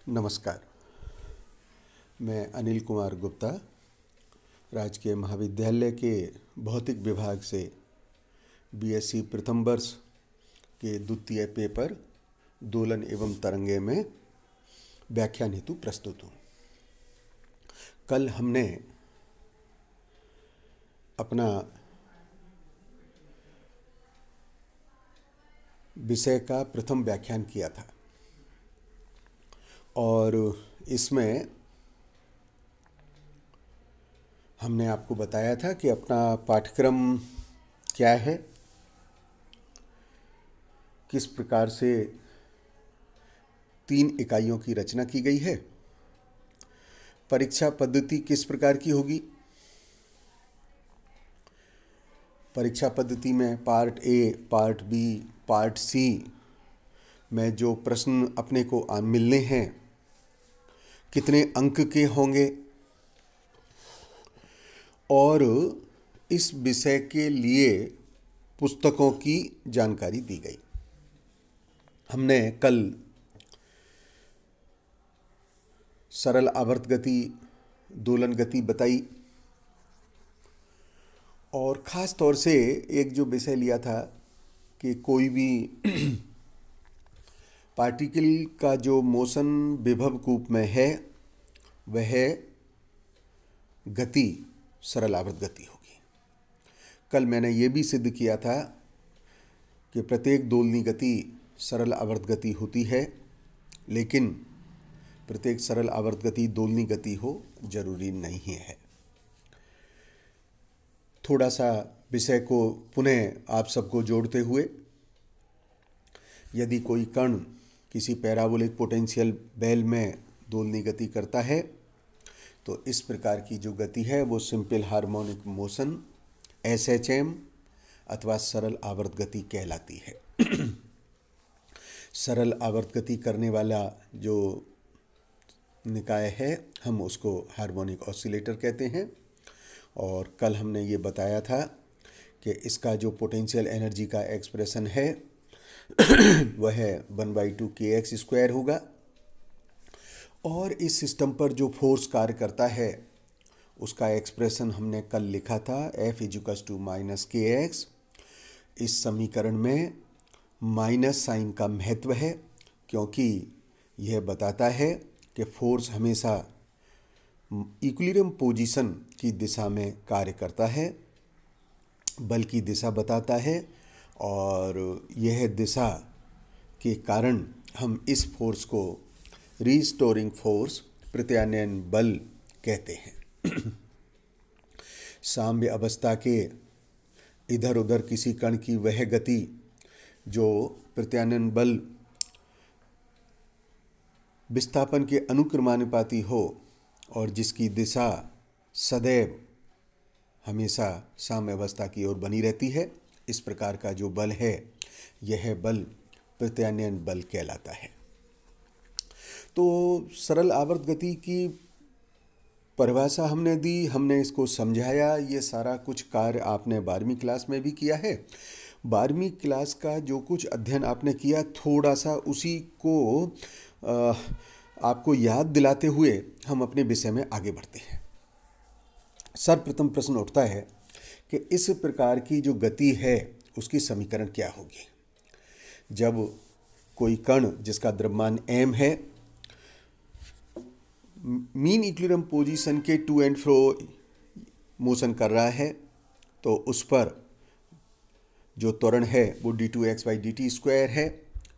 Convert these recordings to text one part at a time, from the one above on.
नमस्कार। मैं अनिल कुमार गुप्ता राजकीय महाविद्यालय के भौतिक विभाग से बीएससी प्रथम वर्ष के द्वितीय पेपर दोलन एवं तरंगे में व्याख्यान हेतु प्रस्तुत हूँ। कल हमने अपना विषय का प्रथम व्याख्यान किया था और इसमें हमने आपको बताया था कि अपना पाठ्यक्रम क्या है, किस प्रकार से 3 इकाइयों की रचना की गई है, परीक्षा पद्धति किस प्रकार की होगी, परीक्षा पद्धति में part A, part B, part C में जो प्रश्न अपने को मिलने हैं कितने अंक के होंगे और इस विषय के लिए पुस्तकों की जानकारी दी गई। हमने कल सरल आवर्त गति, दोलन गति बताई और ख़ास तौर से एक जो विषय लिया था कि कोई भी पार्टिकल का जो मोशन विभव कूप में है वह गति सरल आवर्त गति होगी। कल मैंने ये भी सिद्ध किया था कि प्रत्येक दोलनी गति सरल आवर्त गति होती है, लेकिन प्रत्येक सरल आवर्त गति दोलनी गति हो जरूरी नहीं है। थोड़ा सा विषय को पुनः आप सबको जोड़ते हुए, यदि कोई कण किसी पैराबोलिक पोटेंशियल बेल में दोलनी गति करता है तो इस प्रकार की जो गति है वो सिंपल हार्मोनिक मोशन SHM अथवा सरल आवर्त गति कहलाती है। सरल आवर्त गति करने वाला जो निकाय है हम उसको हार्मोनिक ऑसिलेटर कहते हैं। और कल हमने ये बताया था कि इसका जो पोटेंशियल एनर्जी का एक्सप्रेशन है वह 1/2 kx² होगा और इस सिस्टम पर जो फोर्स कार्य करता है उसका एक्सप्रेशन हमने कल लिखा था F = -kx। इस समीकरण में माइनस साइन का महत्व है क्योंकि यह बताता है कि फोर्स हमेशा इक्विलिब्रियम पोजीशन की दिशा में कार्य करता है, बल की दिशा बताता है और यह दिशा के कारण हम इस फोर्स को रीस्टोरिंग फोर्स प्रत्यानयन बल कहते हैं। साम्य अवस्था के इधर उधर किसी कण की वह गति जो प्रत्यानयन बल विस्थापन के अनुक्रमानुपाती हो और जिसकी दिशा सदैव हमेशा साम्य अवस्था की ओर बनी रहती है, इस प्रकार का जो बल है यह बल प्रत्यानयन बल कहलाता है। तो सरल आवर्त गति की परिभाषा हमने दी, हमने इसको समझाया। ये सारा कुछ कार्य आपने 12वीं क्लास में भी किया है। 12वीं क्लास का जो कुछ अध्ययन आपने किया थोड़ा सा उसी को आपको याद दिलाते हुए हम अपने विषय में आगे बढ़ते हैं। सर्वप्रथम प्रश्न उठता है कि इस प्रकार की जो गति है उसकी समीकरण क्या होगी। जब कोई कण जिसका द्रव्यमान m है मीन इक्विलिब्रियम पोजीशन के टू एंड फ्रो मोशन कर रहा है तो उस पर जो त्वरण है वो d2x/dt² है।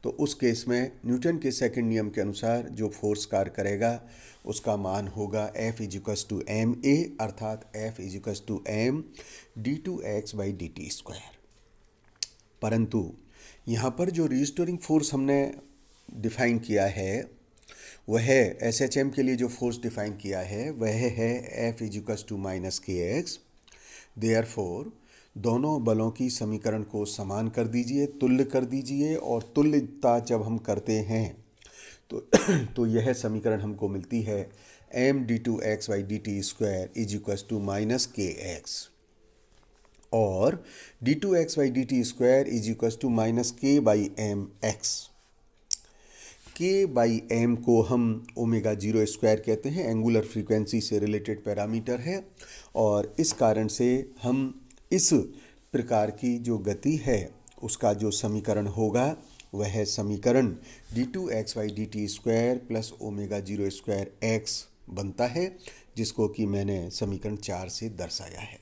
तो उस केस में न्यूटन के सेकंड नियम के अनुसार जो फोर्स कार्य करेगा उसका मान होगा F = ma अर्थात F = m d2x/dt²। परंतु यहाँ पर जो रीस्टोरिंग फोर्स हमने डिफाइन किया है वह SHM के लिए जो फोर्स डिफाइन किया है वह है F = -kx। देयरफॉर दोनों बलों की समीकरण को समान कर दीजिए, तुल्य कर दीजिए और तुल्यता जब हम करते हैं तो यह समीकरण हमको मिलती है m d2x/dt² = -kx और d2x/dt² = -k/mx। के बाई एम को हम ओमेगा जीरो स्क्वायर कहते हैं, एंगुलर फ्रीक्वेंसी से रिलेटेड पैरामीटर है। और इस कारण से हम इस प्रकार की जो गति है उसका जो समीकरण होगा वह है समीकरण d2xy/dt² plus omega zero square x बनता है, जिसको कि मैंने समीकरण 4 से दर्शाया है।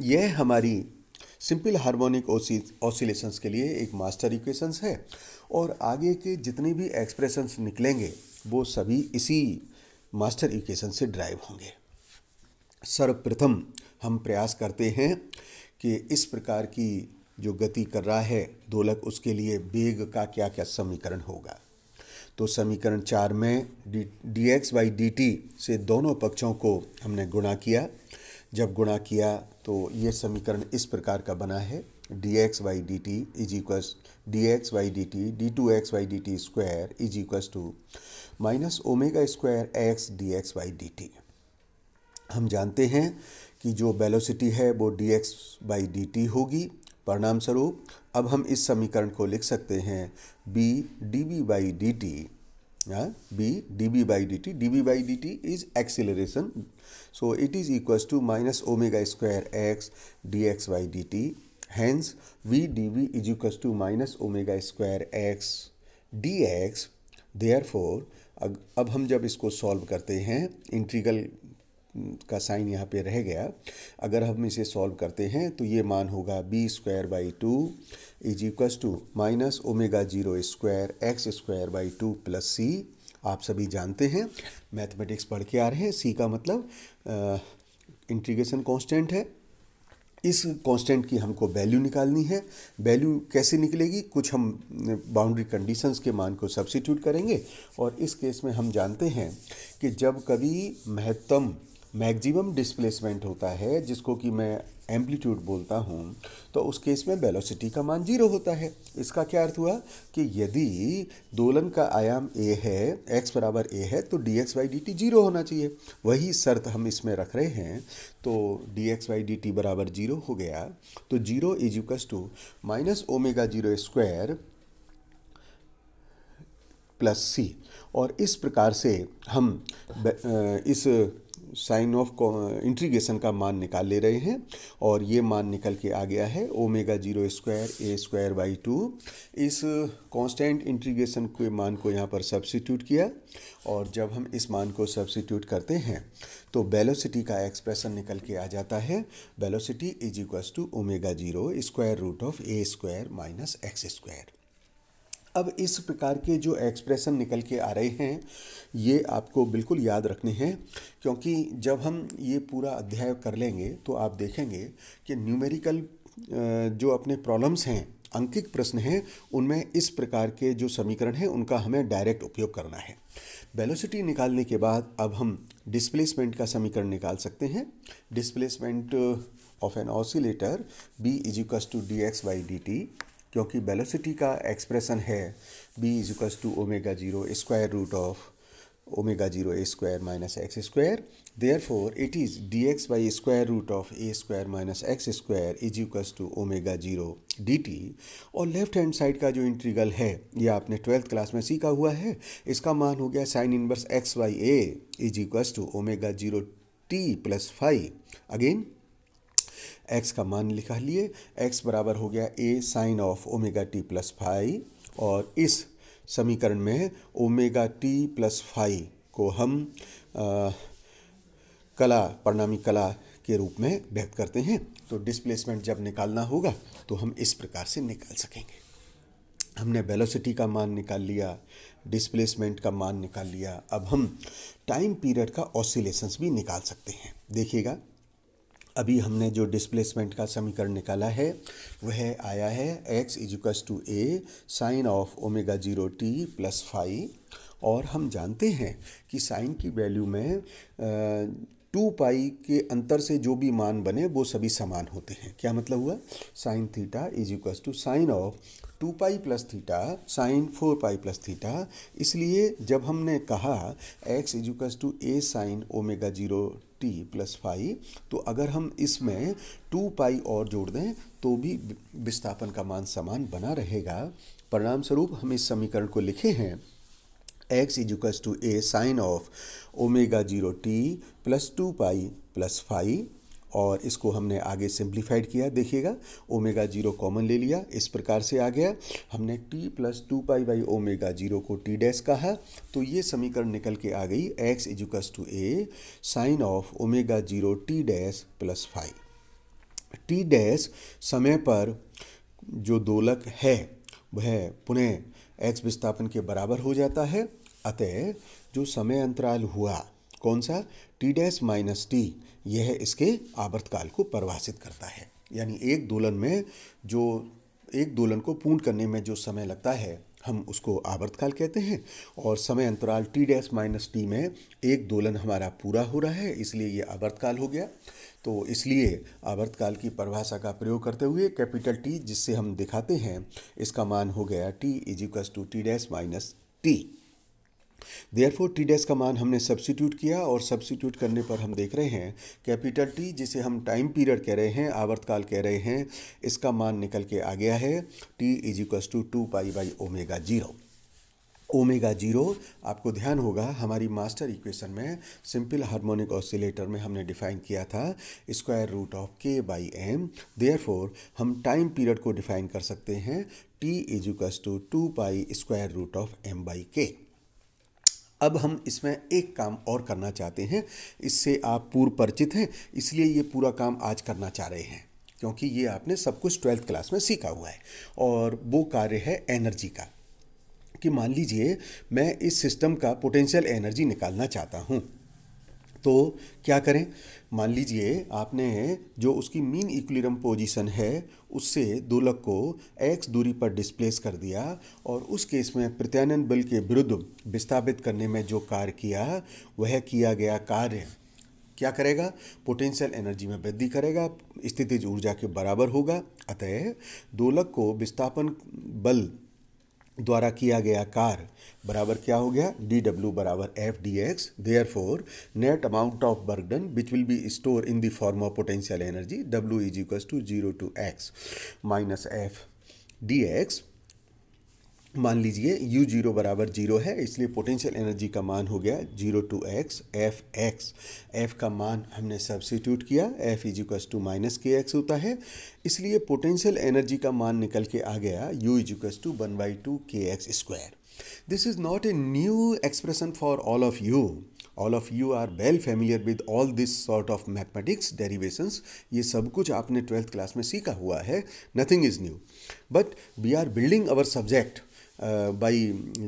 यह हमारी सिंपल हार्मोनिक ऑसिलेशंस के लिए एक मास्टर इक्वेशंस है, और आगे के जितने भी एक्सप्रेशंस निकलेंगे वो सभी इसी मास्टर इक्वेशन से ड्राइव होंगे। सर्वप्रथम हम प्रयास करते हैं कि इस प्रकार की जो गति कर रहा है दोलक, उसके लिए वेग का क्या क्या समीकरण होगा। तो समीकरण 4 में dx/dt से दोनों पक्षों को हमने गुणा किया। जब गुणा किया तो ये समीकरण इस प्रकार का बना है, dx/dt is equals dx/dt d2xy/dt² is equals to minus omega square x dx/dt। हम जानते हैं कि जो वेलोसिटी है वो dx/dt होगी। परिणाम स्वरूप अब हम इस समीकरण को लिख सकते हैं b db/dt, b db/dt, db/dt is acceleration, so it is equals to minus omega square x dx/dt, hence v dv is equals to minus omega square x dx। therefore अब हम जब इसको सॉल्व करते हैं, इंटीग्रल का sign यहाँ पे रह गया, अगर हम इसे सॉल्व करते हैं तो ये मान होगा b²/2 is equals to minus omega zero square x² / 2 plus c। आप सभी जानते हैं, मैथमेटिक्स पढ़ के आ रहे हैं, c का मतलब इंटीग्रेशन कांस्टेंट है। इस कांस्टेंट की हमको वैल्यू निकालनी है। वैल्यू कैसे निकलेगी, कुछ हम बाउंड्री कंडीशंस के मान को सब्स्टिट्यूट करेंगे, और इस केस में हम जानते हैं कि जब कभी महत्तम मैक्सिमम डिस्प्लेसमेंट होता है, जिसको कि मैं एम्पलीट्यूड बोलता हूँ, तो उस केस में वेलोसिटी का मान 0 होता है। इसका क्या अर्थ हुआ कि यदि दोलन का आयाम a है, x बराबर a है, तो dx/dt 0 होना चाहिए। वही शर्त हम इसमें रख रहे हैं, तो dx/dt बराबर 0 हो गया, तो 0 is equals to minus omega zero square plus c। और इस प्रकार से हम इस साइन ऑफ इंटीग्रेशन का मान निकाल ले रहे हैं, और ये मान निकल के आ गया है ओमेगा जीरो स्क्वायर a²/2। इस कांस्टेंट इंटीग्रेशन के मान को यहाँ पर सब्स्टिट्यूट किया, और जब हम इस मान को सब्स्टिट्यूट करते हैं तो वेलोसिटी का एक्सप्रेशन निकल के आ जाता है, velocity is equals to omega zero √a² minus x²। अब इस प्रकार के जो एक्सप्रेशन निकल के आ रहे हैं ये आपको बिल्कुल याद रखने हैं, क्योंकि जब हम ये पूरा अध्याय कर लेंगे तो आप देखेंगे कि न्यूमेरिकल जो अपने प्रॉब्लम्स हैं, अंकित प्रश्न हैं, उनमें इस प्रकार के जो समीकरण हैं उनका हमें डायरेक्ट उपयोग करना है। वेलोसिटी निकालने के बाद अब हम डिस्प्लेसमेंट का समीकरण निकाल सकते हैं। Displacement of an oscillator b is equals to dx/dt, क्योंकि वेलोसिटी का एक्सप्रेशन है b is equals to omega zero √omega zero a² minus x²। Therefore it is dx/√a² minus x² is equals to omega zero dt। और left hand side का जो integral है ये आपने 12th class में सीखा हुआ है, इसका मान हो गया sine inverse x/a is equals to omega zero t plus phi. Again x का मान लिखा लिए, x बराबर हो गया a sine of omega t plus phi, और इस समीकरण में ओमेगा t प्लस फाई को हम परिणामी कला के रूप में व्यक्त करते हैं। तो डिस्प्लेसमेंट जब निकालना होगा तो हम इस प्रकार से निकाल सकेंगे। हमने वेलोसिटी का मान निकाल लिया, डिस्प्लेसमेंट का मान निकाल लिया, अब हम टाइम पीरियड का ऑसिलेशंस भी निकाल सकते हैं। देखिएगा, अभी हमने जो डिस्प्लेसमेंट का समीकरण निकाला है वह आया है x is equals to a sine of omega zero t plus phi, और हम जानते हैं कि साइन की वैल्यू में 2 पाई के अंतर से जो भी मान बने वो सभी समान होते हैं। क्या मतलब हुआ, sine theta is equals to sine of 2 pi plus theta sine 4 pi plus theta. इसलिए जब हमने कहा x is equals to a sine omega zero t plus phi, तो अगर हम इसमें 2 पाई और जोड़ दें तो भी विस्थापन का मान समान बना रहेगा। परिणाम स्वरूप हम इस समीकरण को लिखे हैं x is equals to a sine of omega 0 t plus 2 pi plus phi, और इसको हमने आगे सिंप्लीफाइड किया। देखिएगा ओमेगा 0 कॉमन ले लिया, इस प्रकार से आ गया। हमने t plus 2 pi by omega 0 को t डैश कहा, तो ये समीकरण निकल के आ गई x is equals to a sine of omega 0 t dash plus phi. T dash समय पर जो दोलक है वह पुनः एक्स विस्थापन के बराबर हो जाता है, अतः जो समय अंतराल हुआ कौन सा, टी डैश माइनस टी, यह इसके आवर्तकाल को परिभाषित करता है। यानी एक दोलन को पूर्ण करने में जो समय लगता है हम उसको आवर्तकाल कहते हैं, और समय अंतराल टी डैश माइनस टी में एक दोलन हमारा पूरा हो रहा है, इसलिए ये आवर्तकाल हो गया। तो इसलिए आवर्तकाल की परिभाषा का प्रयोग करते हुए कैपिटल टी जिससे हम दिखाते हैं, इसका मान हो गया t is equals to t dash minus t. Therefore t dash का मान हमने सब्स्टिट्यूट किया, और सब्स्टिट्यूट करने पर हम देख रहे हैं कैपिटल टी जिसे हम टाइम पीरियड कह रहे हैं, आवर्तकाल कह रहे हैं, इसका मान निकल के आ गया है t is equals to 2 pi by omega 0। Omega 0 आपको ध्यान होगा हमारी मास्टर इक्वेशन में सिंपल हार्मोनिक ऑसिलेटर में हमने डिफाइन किया था square root of k by m. Therefore हम टाइम पीरियड को डिफाइन कर सकते हैं t is equals to 2 pi square root of m by k. अब हम इसमें एक काम और करना चाहते हैं, इससे आप पूर्व परिचित हैं, इसलिए ये पूरा काम आज करना चाह रहे हैं, क्योंकि ये आपने सब कुछ 12th क्लास में सीखा हुआ है। और वो कार्य है एनर्जी का, कि मान लीजिए मैं इस सिस्टम का पोटेंशियल एनर्जी निकालना चाहता हूँ, तो क्या करें। मान लीजिए आपने जो उसकी मीन इक्विलिब्रियम पोजीशन है उससे दोलक को x दूरी पर डिस्प्लेस कर दिया, और उस केस में प्रत्यानयन बल के विरुद्ध विस्थापित करने में जो कार्य किया वह किया गया कार्य क्या करेगा, पोटेंशियल एनर्जी में वृद्धि करेगा, स्थितिज ऊर्जा के बराबर होगा। अतः दोलक को विस्थापन बल द्वारा किया गया कार्य बराबर क्या हो गया, डी डब्ल्यू बराबर f d x. Therefore net amount of work done which will be store in the form of potential energy डब्ल्यू is equals to 0 to x minus f d x. मान लीजिए u 0 बराबर 0 है, इसलिए पोटेंशियल एनर्जी का मान हो गया 0 to x f x. F का मान हमने सब्स्टिट्यूट किया, f is equals to minus k x होता है, इसलिए पोटेंशियल एनर्जी का मान निकल के आ गया u इज इक्वल्स टू 1/2 के x square. This is not a new expression for all of you. All of you are well familiar with all this sort of mathematics derivations. ये सब कुछ आपने 12th क्लास में सीखा हुआ है, nothing is new. But we are building our subject by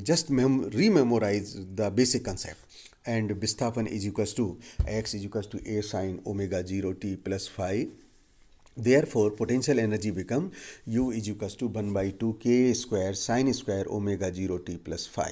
just rememorize the basic concept. And विस्थापन is equals to x is equals to a sin omega 0 t plus phi. Therefore, potential energy become u is equals to 1/2 k square sin square omega 0 t plus phi.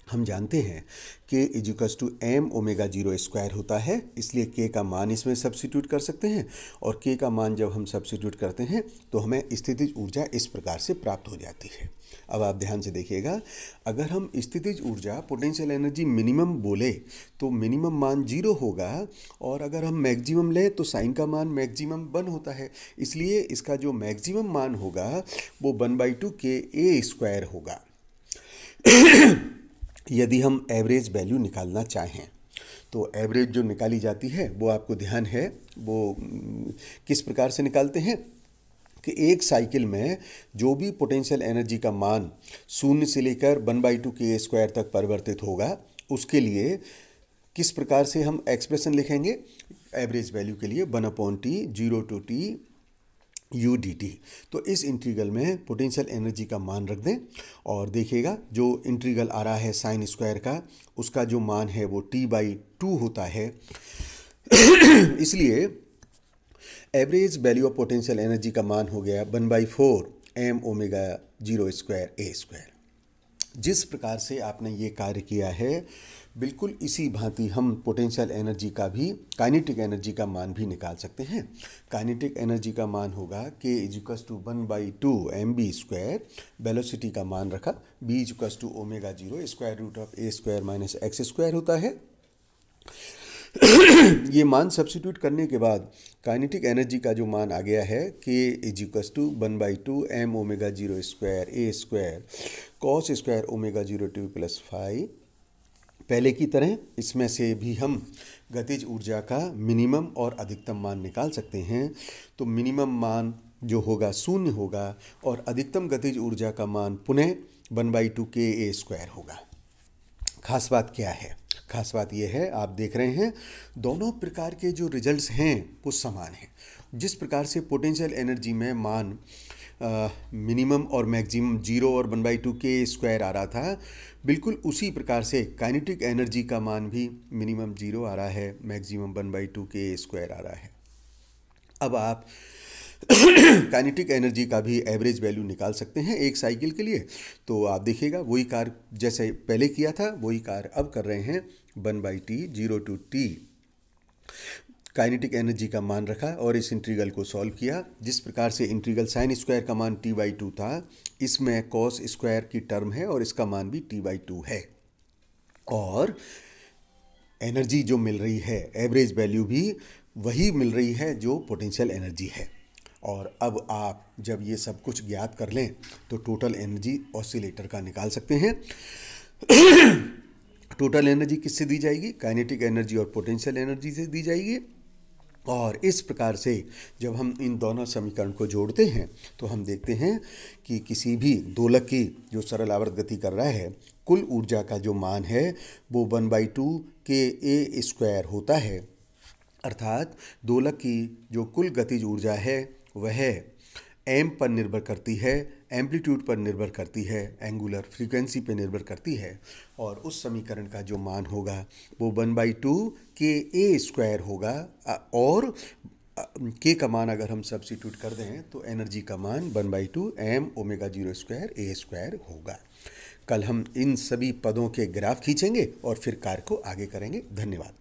हम जानते हैं k is equals to m omega 0 square होता है, इसलिए k का मान इसमें substitute कर सकते हैं, और k का मान जब हम सब्स्टिट्यूट करते हैं तो हमें स्थितिज ऊर्जा इस प्रकार से प्राप्त हो जाती है। अब आप ध्यान से देखिएगा, अगर हम स्थितिज ऊर्जा पोटेंशियल एनर्जी मिनिमम बोले तो मिनिमम मान 0 होगा, और अगर हम मैक्सिमम लें तो साइन का मान मैक्सिमम 1 होता है, इसलिए इसका जो मैक्सिमम मान होगा वो 1/2 के ए स्क्वायर होगा। यदि हम एवरेज वैल्यू निकालना चाहें तो एवरेज जो निकाली जाती है वो आपको ध्यान है, वो किस प्रकार से निकालते हैं कि एक साइकिल में जो भी पोटेंशियल एनर्जी का मान 0 से लेकर 1/2 के स्क्वायर तक परिवर्तित होगा, उसके लिए किस प्रकार से हम एक्सप्रेशन लिखेंगे एवरेज वैल्यू के लिए, 1/t 0 to t u d t. तो इस इंटीग्रल में पोटेंशियल एनर्जी का मान रख दें, और देखिएगा जो इंटीग्रल आ रहा है साइन स्क्वायर का, उसका जो मान है वो t/2 होता है। इसलिए average value of potential energy का मान हो गया 1/4 एम ओमेगा 0 स्क्वायर ए स्क्वायर। जिस प्रकार से आपने ये कार्य किया है, बिल्कुल इसी भांति हम पोटेंशियल एनर्जी का भी, काइनेटिक एनर्जी का मान भी निकाल सकते हैं। काइनेटिक एनर्जी का मान होगा k is equals to 1/2 m b square, velocity का मान रखा b is equals to omega 0 square root of a square minus x square होता है। ये मान सब्स्टिट्यूट करने के बाद काइनेटिक एनर्जी का जो मान आ गया है K = 1/2 m omega 0 square a square cos square omega 0 t plus phi. पहले की तरह इसमें से भी हम गतिज ऊर्जा का मिनिमम और अधिकतम मान निकाल सकते हैं। तो मिनिमम मान जो होगा 0 होगा और अधिकतम गतिज ऊर्जा का मान पुनः 1/2 K a स्क्वायर होगा। खास बात क्या है? खास बात यह है, आप देख रहे हैं दोनों प्रकार के जो रिजल्ट्स हैं वो समान हैं। जिस प्रकार से पोटेंशियल एनर्जी में मान मिनिमम और मैक्सिमम 0 और 1/2 K स्क्वायर आ रहा था, बिल्कुल उसी प्रकार से काइनेटिक एनर्जी का मान भी मिनिमम 0 आ रहा है, मैक्सिमम 1/2 K स्क्वायर आ रहा है। अब आप काइनेटिक एनर्जी का भी एवरेज वैल्यू निकाल सकते हैं एक साइकिल के लिए। तो आप देखिएगा वही कार्य जैसे पहले किया था वही कार्य अब कर रहे हैं। 1/t 0 to t kinetic energy का मान रखा और इस इंटीग्रल को सॉल्व किया। जिस प्रकार से इंटीग्रल साइन स्क्वायर का मान t/2 था, इसमें कॉस स्क्वायर की टर्म है और इसका मान भी t/2 है। और एनर्जी जो मिल रही है, एवरेज वैल्यू भी वही मिल रही है जो पोटेंशियल एनर्जी है। और अब आप जब ये सब कुछ ज्ञात कर लें तो टोटल एनर्जी ऑसिलेटर का निकाल सकते हैं। टोटल एनर्जी किससे दी जाएगी? काइनेटिक एनर्जी और पोटेंशियल एनर्जी से दी जाएगी। और इस प्रकार से जब हम इन दोनों समीकरण को जोड़ते हैं तो हम देखते हैं कि किसी भी दोलक की जो सरल आवर्त गति कर रहा है, कुल ऊर्जा का जो मान है वो 1/2 K a स्क्वायर होता है। अर्थात दोलक की जो कुल गतिज ऊर्जा है वह एम पर निर्भर करती है, एम्पलीट्यूड पर निर्भर करती है, एंगुलर फ्रीक्वेंसी पर निर्भर करती है। और उस समीकरण का जो मान होगा वो 1/2 K a स्क्वायर होगा। और K का मान अगर हम सब्स्टिट्यूट कर दें तो एनर्जी का मान 1/2 m omega 0 square a square होगा। कल हम इन सभी पदों के ग्राफ खींचेंगे और फिर कार्य को आगे करेंगे। धन्यवाद।